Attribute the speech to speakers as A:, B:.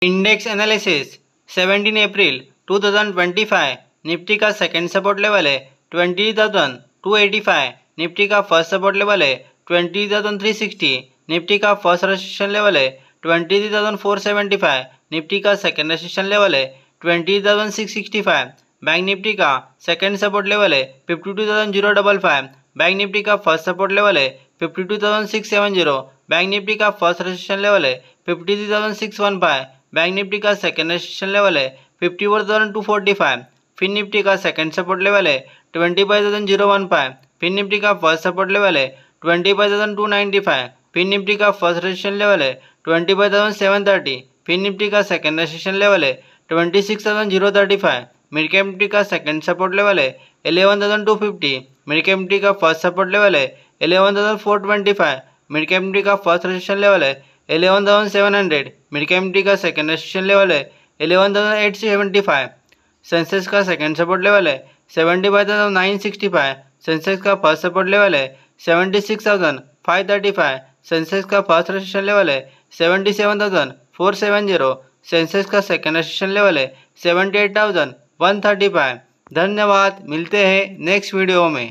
A: Index analysis 17 अप्रैल 2025 Nifty का second support level है 20,285, Nifty का फर्स्ट सपोर्ट लेवल है 20,360, निफ्टी का फर्स्ट रेजिस्टेंस लेवल है 23,475, निफ्टी का सेकंड रेजिस्टेंस लेवल है 20,665, बैंक निफ्टी का सेकंड सपोर्ट लेवल है 52,055, बैंक निफ्टी का फर्स्ट सपोर्ट लेवल है 52,670, बैंक निफ्टी का फर्स्ट रेजिस्टेंस लेवल है 53,615, बैंक निफ्टी का सेकंड रेजिस्टेंस लेवल है 54,245, फिन निफ्टी का सेकंड सपोर्ट लेवल है 25,015, फिन निफ्टी का फर्स्ट सपोर्ट लेवल है 25,295, फिन निफ्टी का फर्स्ट रेजिस्टेंस लेवल है 25,730, फिन निफ्टी का सेकंड रेजिस्टेंस लेवल है 26,035, मिड कैप निफ्टी का सेकंड सपोर्ट लेवल है 11,250, मिड कैप निफ्टी का फर्स्ट सपोर्ट लेवल है 11,425, मिड कैप निफ्टी का फर्स्ट रेजिस्टेंस लेवल है 11,700, मिड कैप निफ्टी का सेकंड रेजिस्टेंस लेवल है 11,875, सेंसेक्स का सेकंड सपोर्ट लेवल है 75,965, सेंसेक्स का फर्स्ट सपोर्ट लेवल है 76,535, सेंसेक्स का फर्स्ट रेजिस्टेंस लेवल है 77,470, सेंसेक्स का सेकंड रेजिस्टेंस लेवल है 78,135। धन्यवाद, मिलते हैं नेक्स्ट वीडियो में।